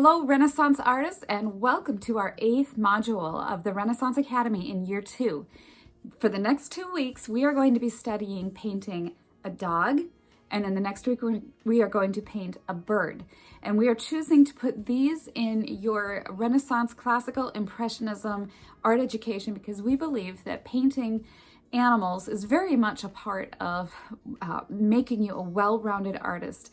Hello, Renaissance artists, and welcome to our 8th module of the Renaissance Academy in Year 2. For the next 2 weeks, we are going to be studying painting a dog, and then the next week we are going to paint a bird. And we are choosing to put these in your Renaissance Classical Impressionism art education because we believe that painting animals is very much a part of making you a well-rounded artist.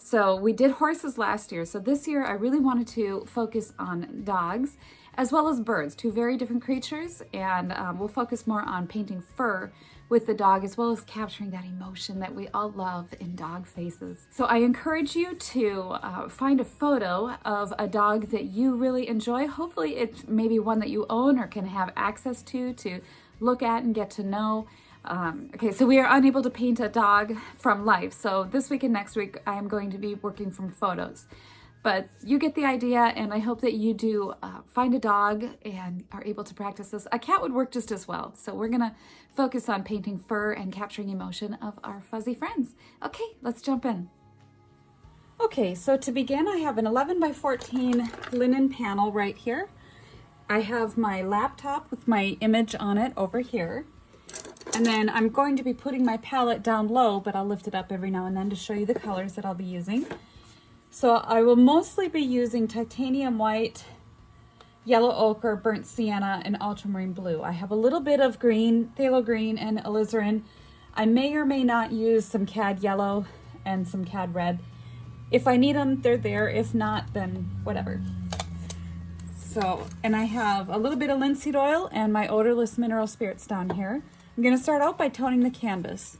So we did horses last year. So this year I really wanted to focus on dogs as well as birds, two very different creatures. And we'll focus more on painting fur with the dog as well as capturing that emotion that we all love in dog faces. So I encourage you to find a photo of a dog that you really enjoy. Hopefully it's maybe one that you own or can have access to look at and get to know. Okay, so we are unable to paint a dog from life. So this week and next week, I am going to be working from photos. But you get the idea, and I hope that you do find a dog and are able to practice this. A cat would work just as well. So we're gonna focus on painting fur and capturing emotion of our fuzzy friends. Okay, let's jump in. Okay, so to begin, I have an 11 by 14 linen panel right here. I have my laptop with my image on it over here. And then I'm going to be putting my palette down low, but I'll lift it up every now and then to show you the colors that I'll be using. So I will mostly be using titanium white, yellow ochre, burnt sienna, and ultramarine blue. I have a little bit of green, phthalo green, and alizarin. I may or may not use some cad yellow and some cad red. If I need them, they're there. If not, then whatever. So, and I have a little bit of linseed oil and my odorless mineral spirits down here. I'm going to start out by toning the canvas.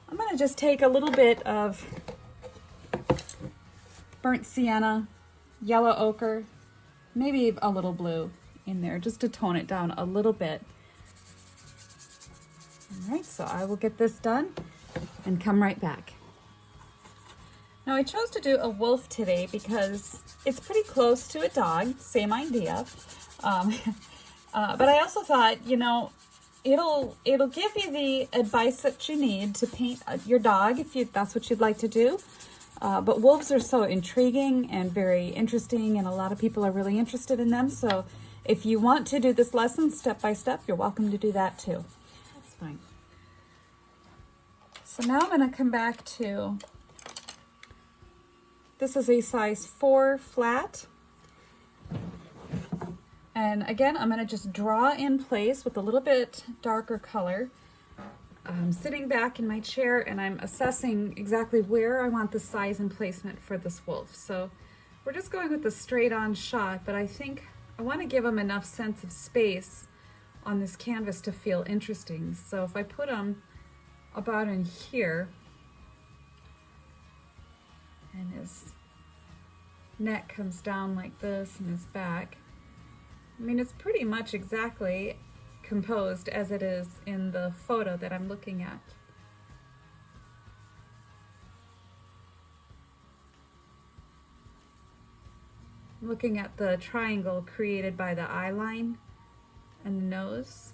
I'm going to just take a little bit of burnt sienna, yellow ochre, maybe a little blue in there just to tone it down a little bit. All right, so I will get this done and come right back. Now I chose to do a wolf today because it's pretty close to a dog, same idea. But I also thought, you know, it'll give you the advice that you need to paint your dog if that's what you'd like to do. But wolves are so intriguing and very interesting, and a lot of people are really interested in them. So if you want to do this lesson step by step, you're welcome to do that too. That's fine. So now I'm going to come back to, this is a size 4 flat. And again, I'm going to just draw in place with a little bit darker color. I'm sitting back in my chair and I'm assessing exactly where I want the size and placement for this wolf. So we're just going with the straight on shot, but I think I want to give him enough sense of space on this canvas to feel interesting. So if I put him about in here, and his neck comes down like this and his back, I mean, it's pretty much exactly composed as it is in the photo that I'm looking at. I'm looking at the triangle created by the eye line and the nose.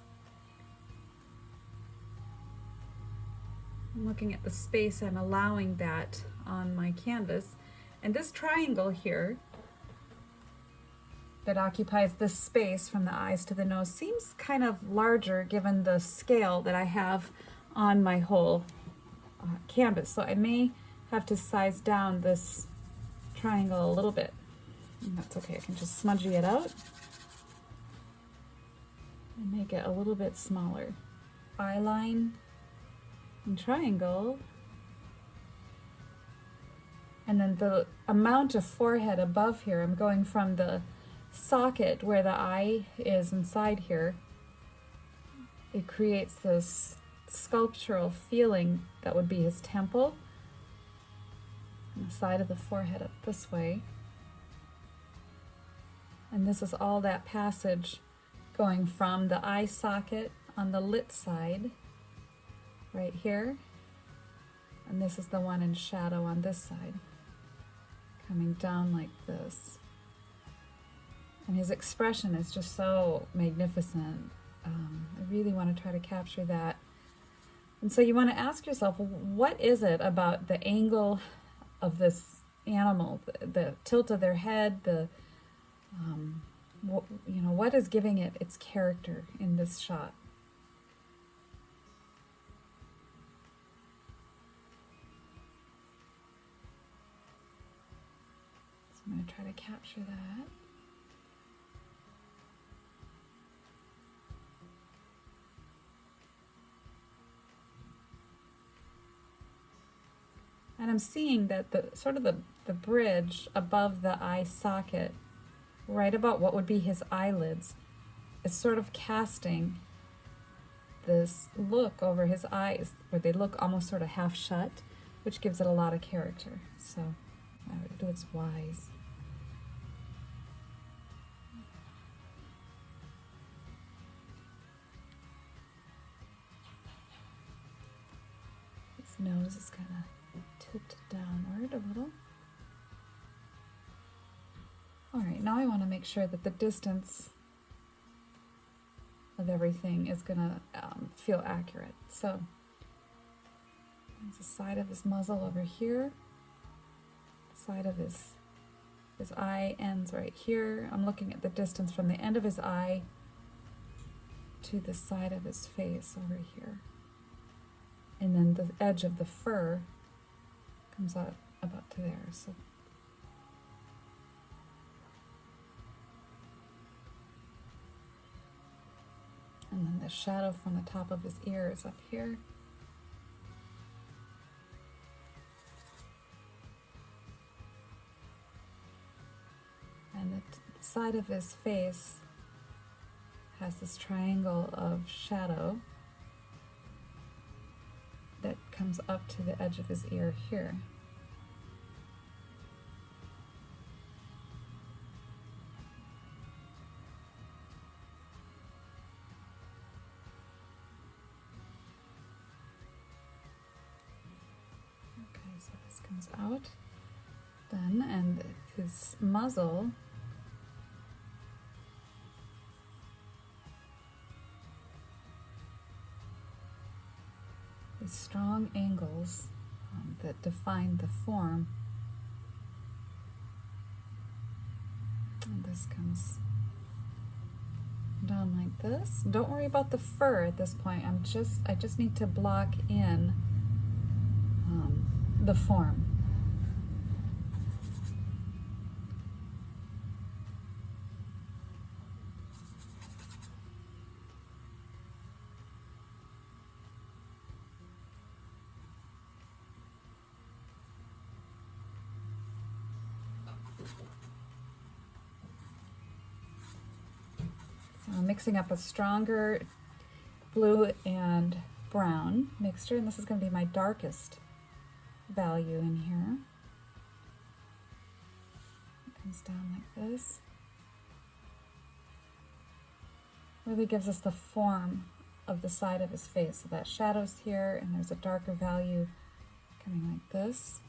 I'm looking at the space I'm allowing that on my canvas. And this triangle here that occupies this space from the eyes to the nose seems kind of larger given the scale that I have on my whole canvas. So I may have to size down this triangle a little bit. And that's okay, I can just smudgy it out and make it a little bit smaller. Eye line and triangle. And then the amount of forehead above here, I'm going from the socket where the eye is inside here. It creates this sculptural feeling that would be his temple. And the side of the forehead up this way. And this is all that passage going from the eye socket on the lit side, right here. And this is the one in shadow on this side, coming down like this. And his expression is just so magnificent. I really want to try to capture that And so you want to ask yourself, what is it about the angle of this animal, the tilt of their head, what is giving it its character in this shot? So I'm going to try to capture that. And I'm seeing that the bridge above the eye socket, right about what would be his eyelids, is sort of casting this look over his eyes, where they look almost sort of half shut, which gives it a lot of character. So I would do its wise. His nose is kind of tipped downward a little. All right, now I want to make sure that the distance of everything is going to feel accurate. So there's the side of his muzzle over here, the side of his eye ends right here. I'm looking at the distance from the end of his eye to the side of his face over here. And then the edge of the fur comes out about to there. So and then the shadow from the top of his ear is up here. And the side of his face has this triangle of shadow that comes up to the edge of his ear here. Okay, so this comes out then, and his muzzle is strong angles that define the form. And this comes down like this. Don't worry about the fur at this point. I just need to block in the form. So I'm mixing up a stronger blue and brown mixture, and this is going to be my darkest value in here. It comes down like this. Really gives us the form of the side of his face. So that shadow's here, and there's a darker value coming like this.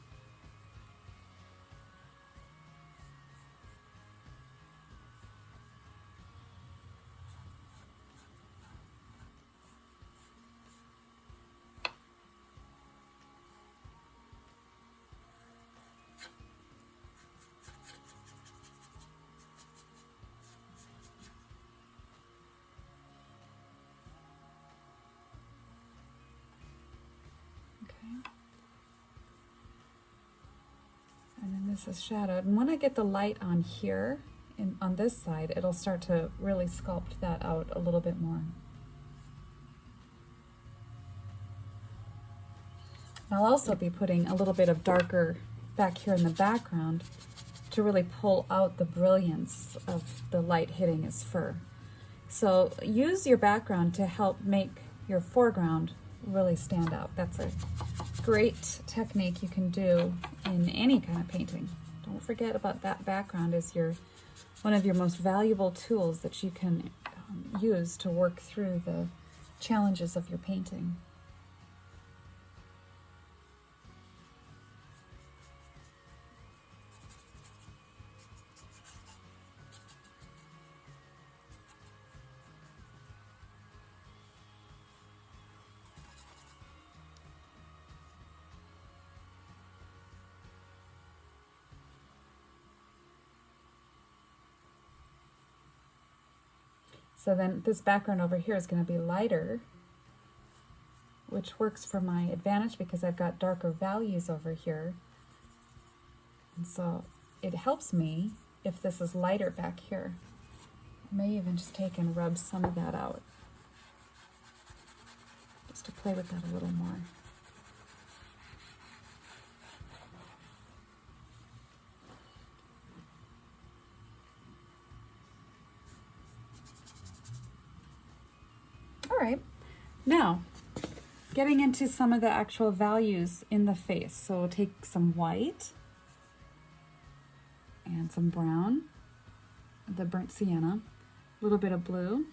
And then this is shadowed. And when I get the light on here, on this side, it'll start to really sculpt that out a little bit more. I'll also be putting a little bit of darker back here in the background to really pull out the brilliance of the light hitting his fur. So use your background to help make your foreground really stand out. That's a great technique you can do in any kind of painting. Don't forget about that background as one of your most valuable tools that you can use to work through the challenges of your painting. So then this background over here is going to be lighter, which works for my advantage because I've got darker values over here. And so it helps me if this is lighter back here. I may even just take and rub some of that out, just to play with that a little more. All right, now getting into some of the actual values in the face. So we'll take some white and some brown, the burnt sienna, a little bit of blue,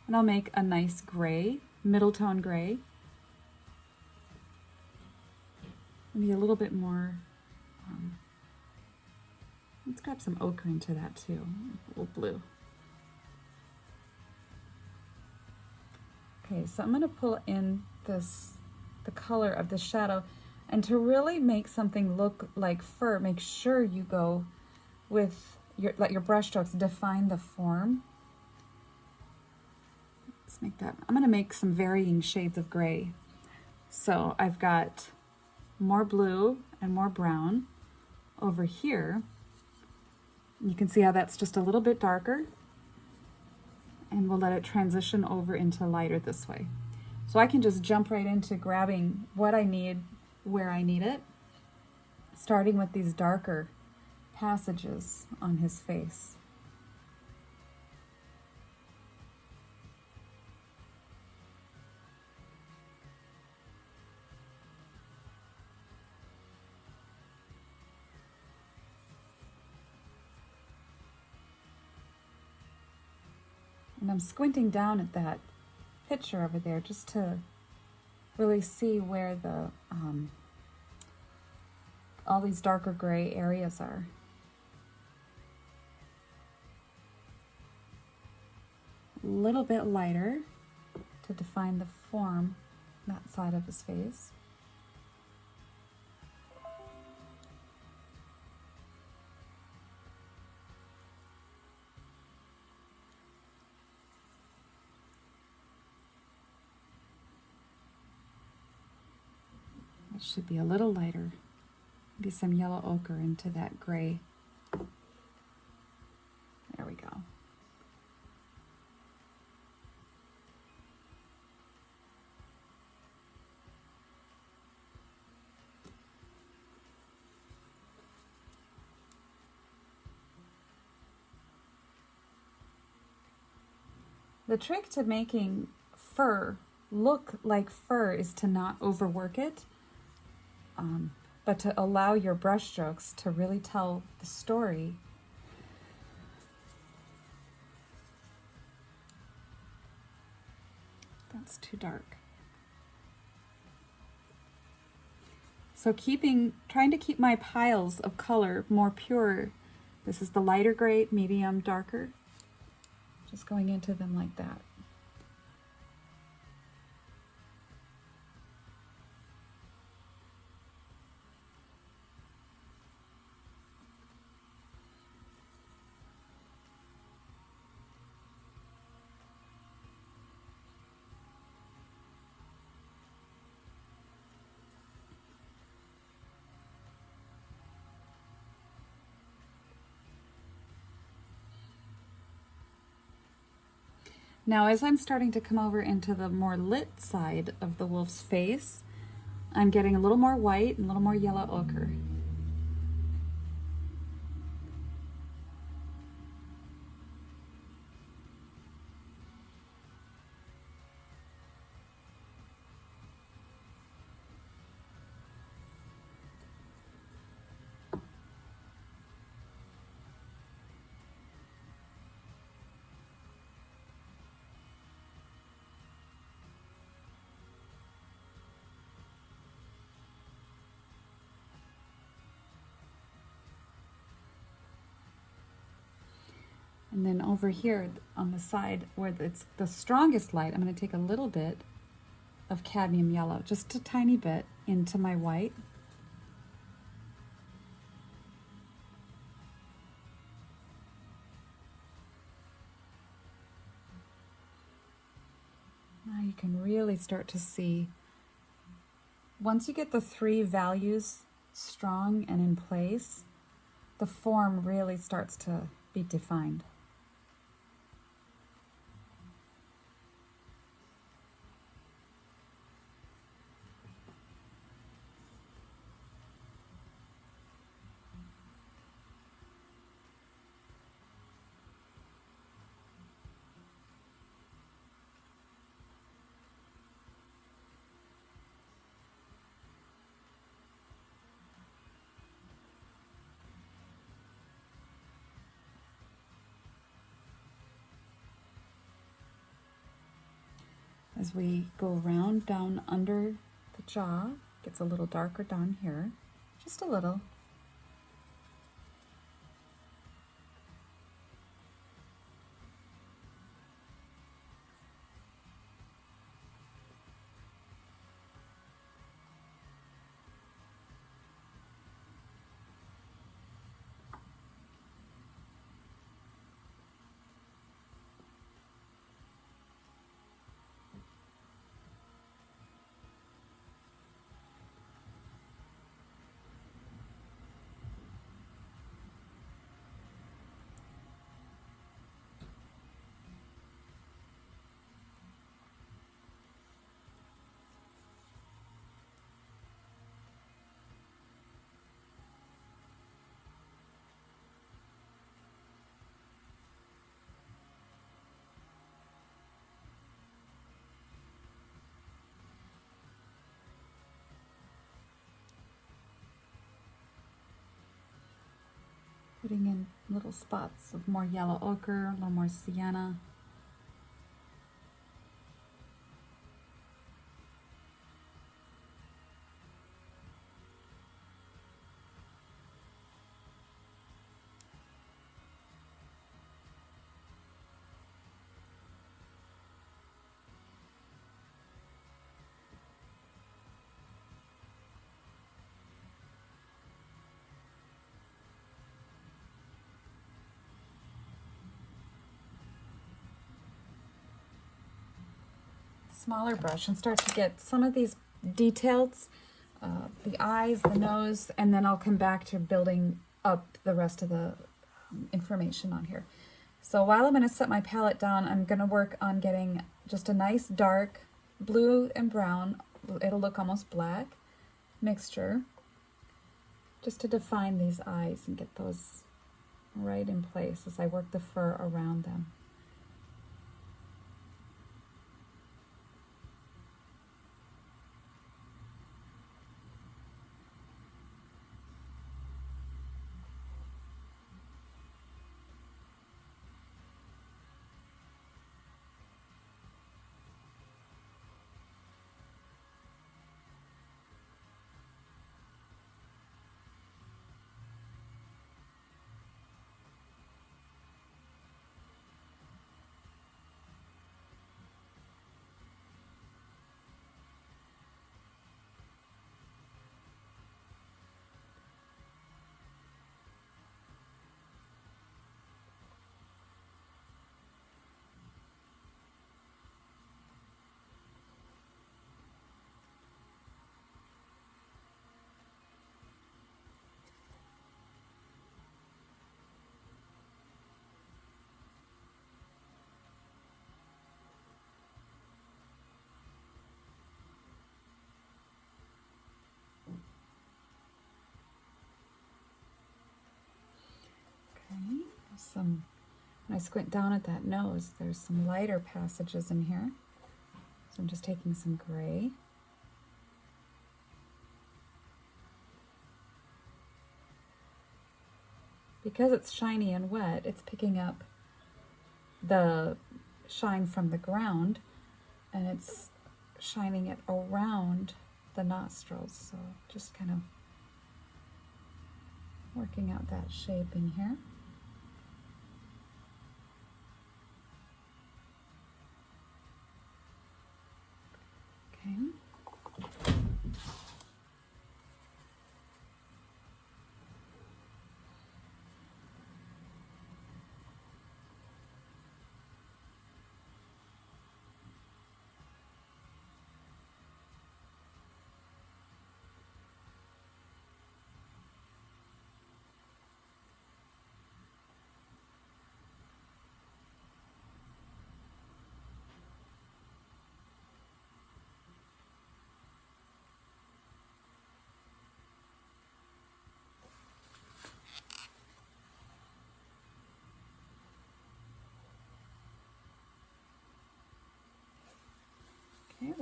and I'll make a nice gray, middle tone gray. Maybe a little bit more, let's grab some ochre into that too, a little blue. Okay, so I'm going to pull in the color of the shadow, and to really make something look like fur, make sure you go with let your brush strokes define the form. Let's make that. I'm going to make some varying shades of gray. So I've got more blue and more brown over here. You can see how that's just a little bit darker. And we'll let it transition over into lighter this way. So I can just jump right into grabbing what I need, where I need it, starting with these darker passages on his face. And I'm squinting down at that picture over there just to really see where the all these darker gray areas are. A little bit lighter to define the form, that side of his face. It should be a little lighter. Maybe some yellow ochre into that gray. There we go. The trick to making fur look like fur is to not overwork it. But to allow your brush strokes to really tell the story. That's too dark. So trying to keep my piles of color more pure. This is the lighter gray, medium, darker. Just going into them like that. Now, as I'm starting to come over into the more lit side of the wolf's face, I'm getting a little more white and a little more yellow ochre. And then over here on the side where it's the strongest light, I'm going to take a little bit of cadmium yellow, just a tiny bit, into my white. can really start to see, once you get the 3 values strong and in place, the form really starts to be defined. As we go around down under the jaw, gets a little darker down here, just a little. Putting in little spots of more yellow ochre, a little more sienna. Smaller brush and start to get some of these details, the eyes, the nose, and then I'll come back to building up the rest of the information on here. So while I'm going to set my palette down, I'm going to work on getting just a nice dark blue and brown, it'll look almost black, mixture, just to define these eyes and get those right in place as I work the fur around them. Okay, when I squint down at that nose, there's some lighter passages in here. So I'm just taking some gray. Because it's shiny and wet, it's picking up the shine from the ground and it's shining it around the nostrils. So just kind of working out that shape in here. Okay.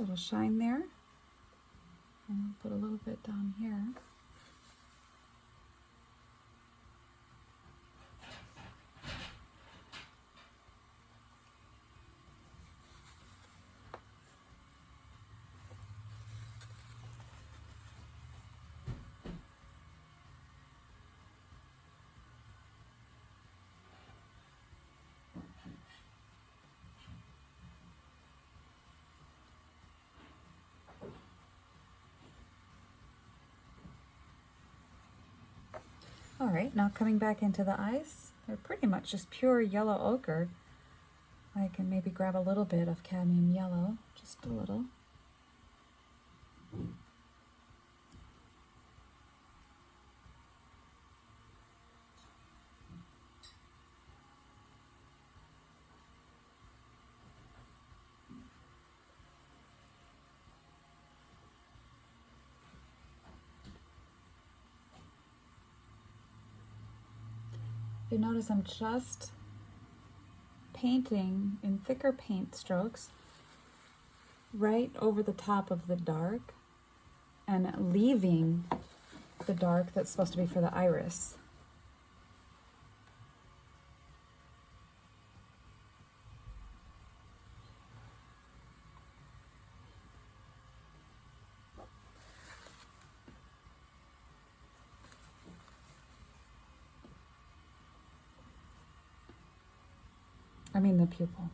little shine there. And I'll put a little bit down here. All right, now coming back into the eyes, they're pretty much just pure yellow ochre. I can maybe grab a little bit of cadmium yellow, just a little. If you notice, I'm just painting in thicker paint strokes right over the top of the dark and leaving the dark that's supposed to be for the iris. I mean the pupil.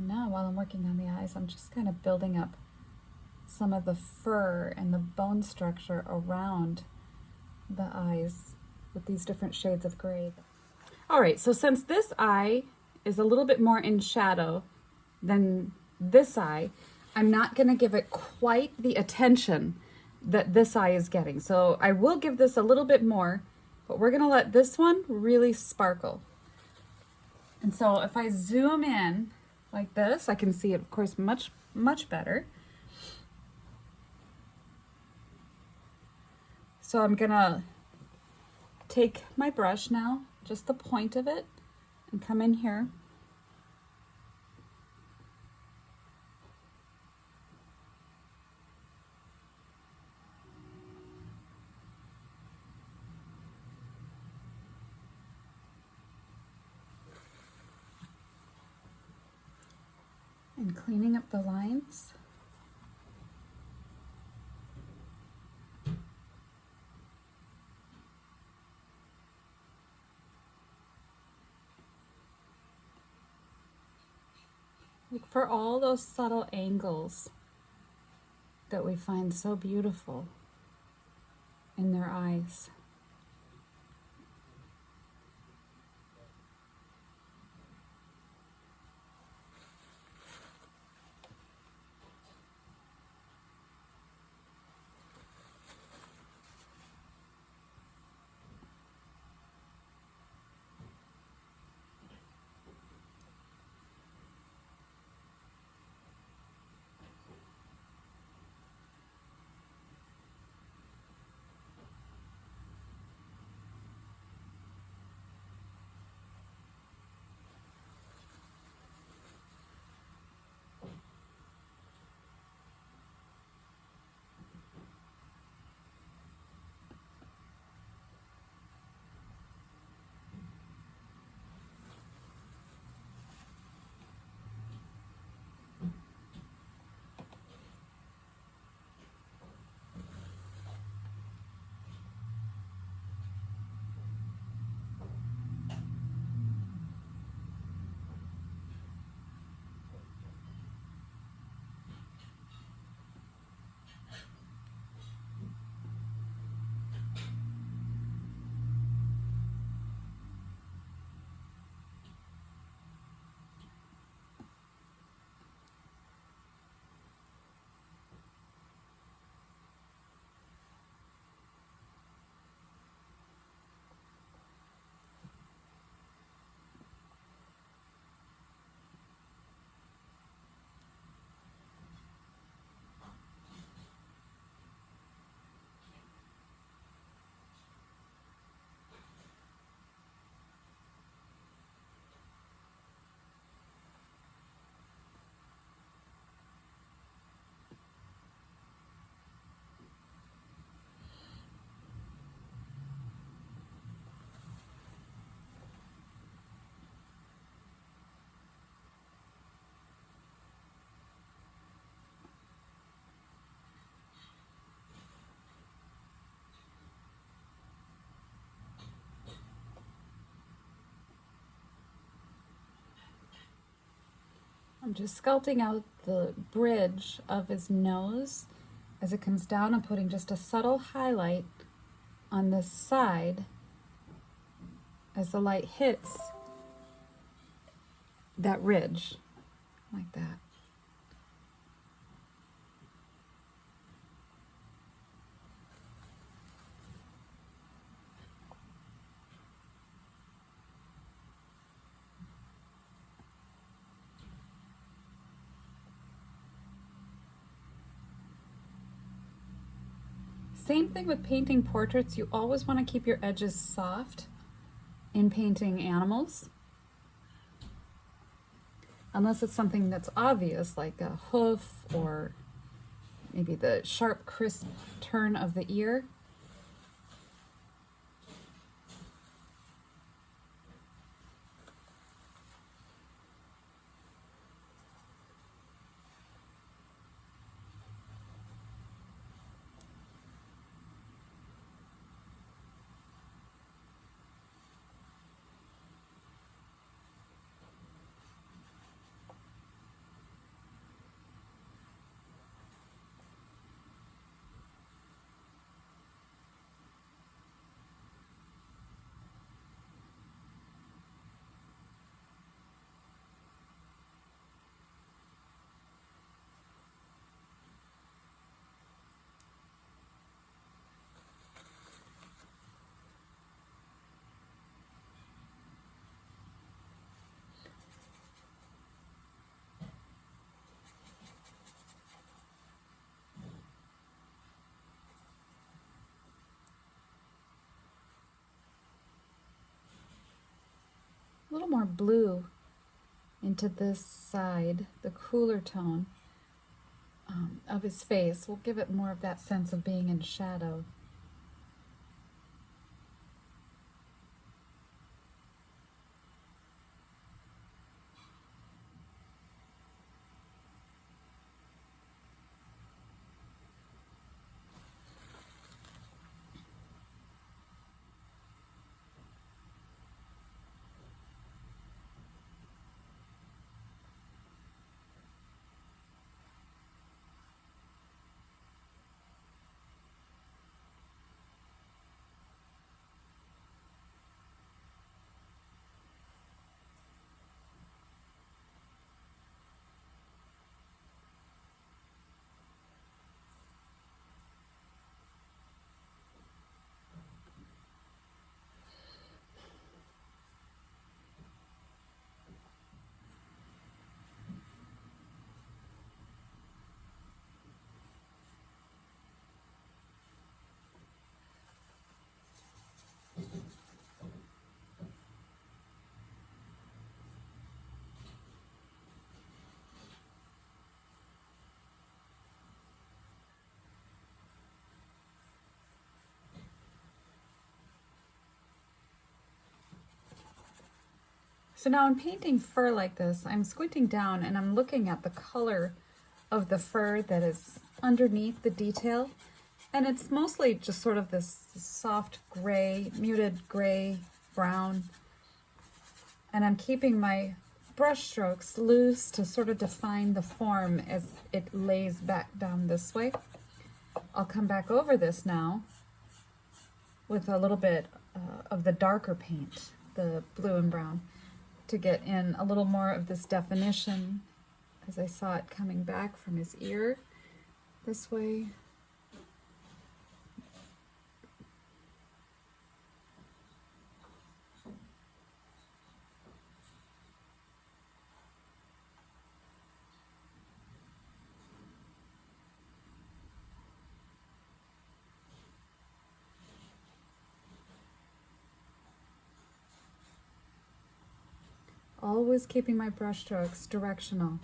Now, while I'm working on the eyes, I'm just kind of building up some of the fur and the bone structure around the eyes with these different shades of gray. All right, so since this eye is a little bit more in shadow than this eye, I'm not going to give it quite the attention that this eye is getting. So I will give this a little bit more, but we're going to let this one really sparkle. And so if I zoom in like this, I can see it, of course, much better. So I'm gonna take my brush now, just the point of it, and come in here. And cleaning up the lines. Look for all those subtle angles that we find so beautiful in their eyes. I'm just sculpting out the bridge of his nose. As it comes down, I'm putting just a subtle highlight on this side as the light hits that ridge, like that. Same thing with painting portraits. You always want to keep your edges soft in painting animals. Unless it's something that's obvious, like a hoof or maybe the sharp, crisp turn of the ear. A little more blue into this side, the cooler tone of his face will give it more of that sense of being in shadow. So now in painting fur like this, I'm squinting down and I'm looking at the color of the fur that is underneath the detail. And it's mostly just sort of this soft gray, muted gray, brown. And I'm keeping my brush strokes loose to sort of define the form as it lays back down this way. I'll come back over this now with a little bit of the darker paint, the blue and brown, to get in a little more of this definition as I saw it coming back from his ear this way. Always keeping my brush strokes directional.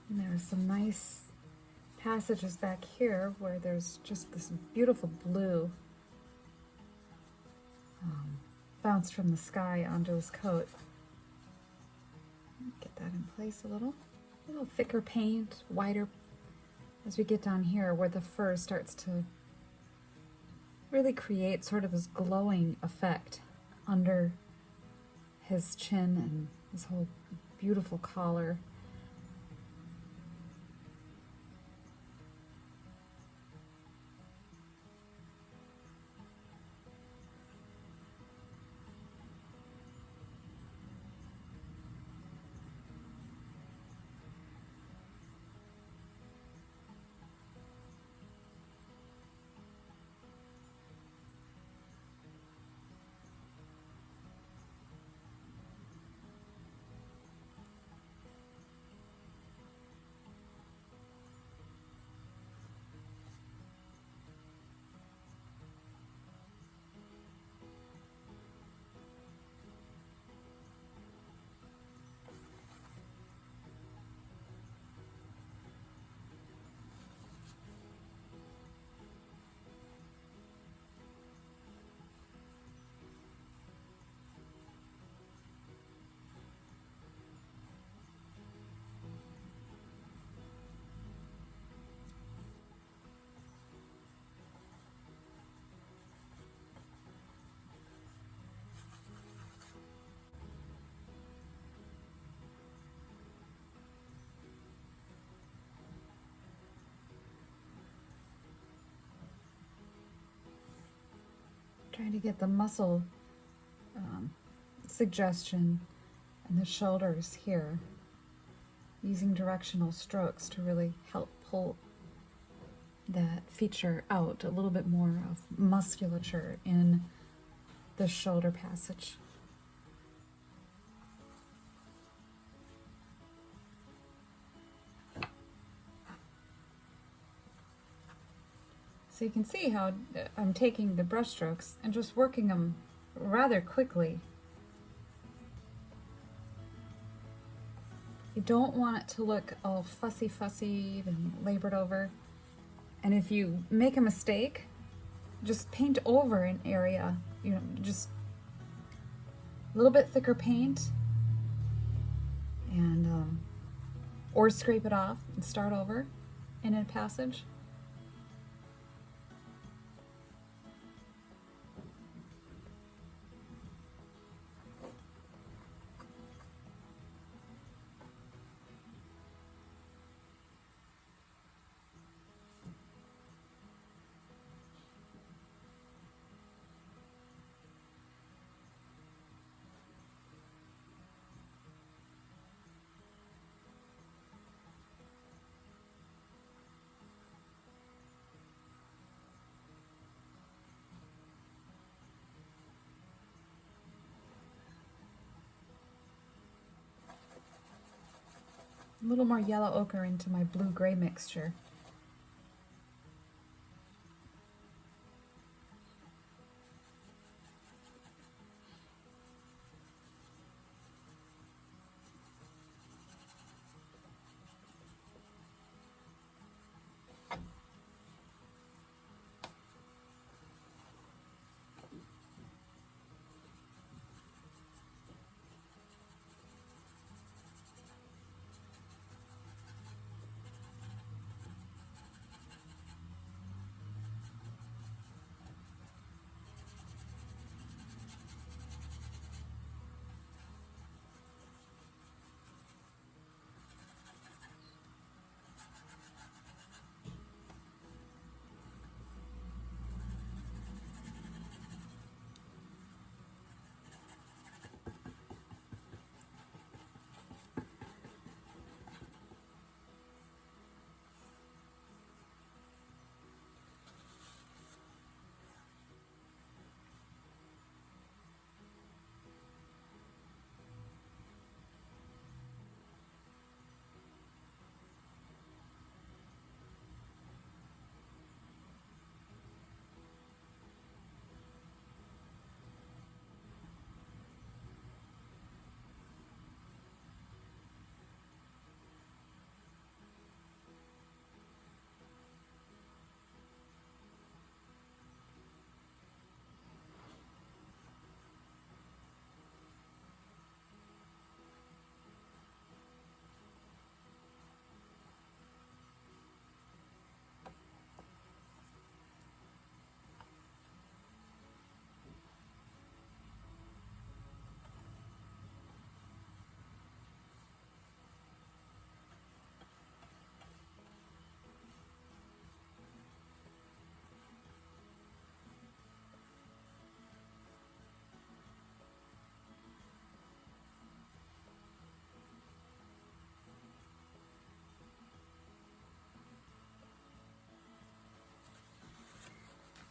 And there are some nice passages back here where there's just this beautiful blue bounced from the sky onto his coat. Get that in place a little thicker paint, wider as we get down here where the fur starts to really create sort of this glowing effect under his chin and his whole beautiful collar. Trying to get the muscle suggestion in the shoulders here, using directional strokes to really help pull that feature out, a little bit more of musculature in the shoulder passage. So you can see how I'm taking the brush strokes and just working them rather quickly. You don't want it to look all fussy and labored over. And if you make a mistake, just paint over an area, just a little bit thicker paint, and or scrape it off and start over in a passage. A little more yellow ochre into my blue-gray mixture.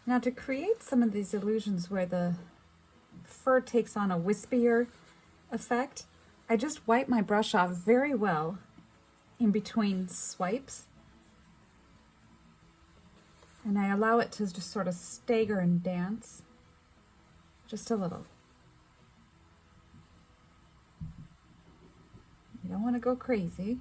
Now to create some of these illusions where the fur takes on a wispier effect, I just wipe my brush off very well in between swipes. And I allow it to just sort of stagger and dance just a little. You don't want to go crazy.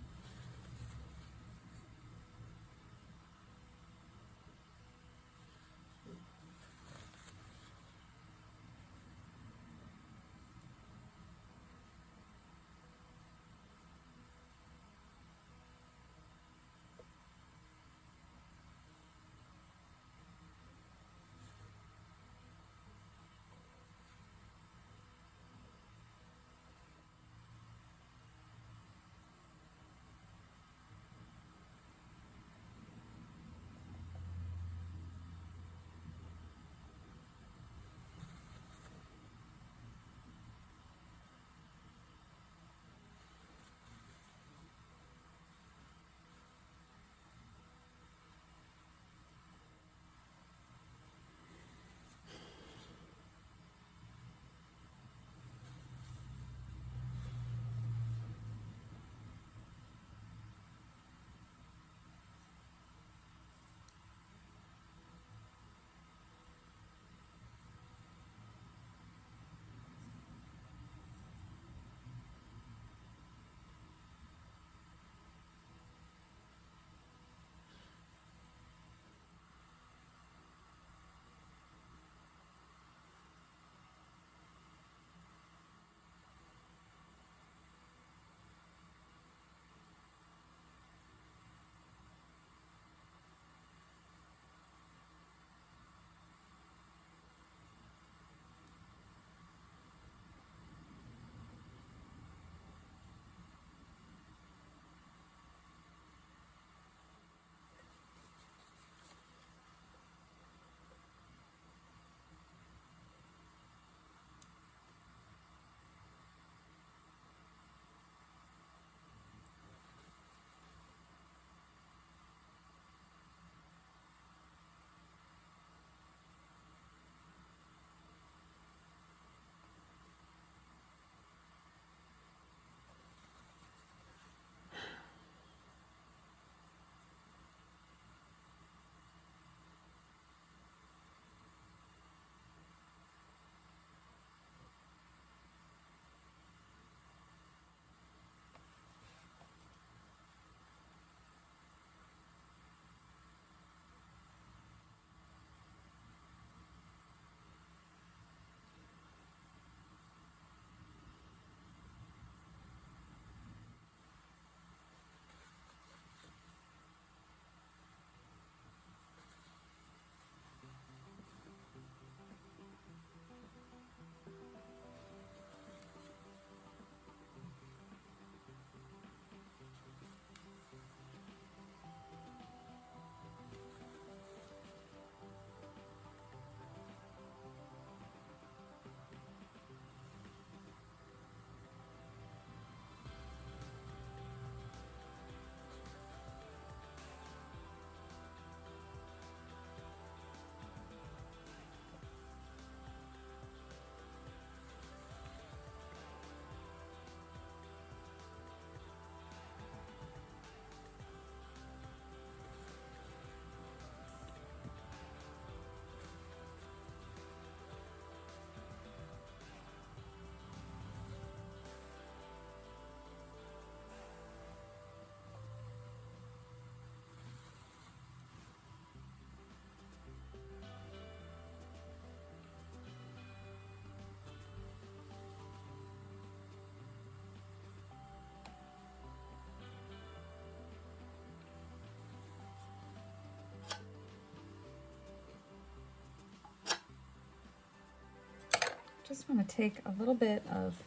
Just want to take a little bit of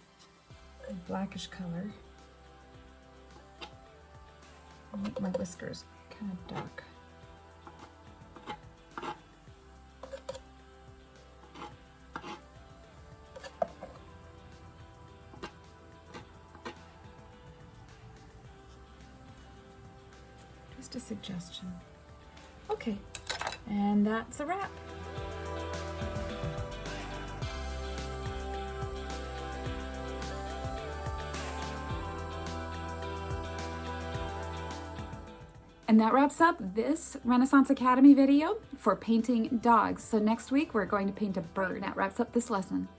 a blackish color and make my whiskers kind of dark. Just a suggestion. Okay, and that's a wrap. And that wraps up this Renaissance Academy video for painting dogs. So next week we're going to paint a bird. That wraps up this lesson.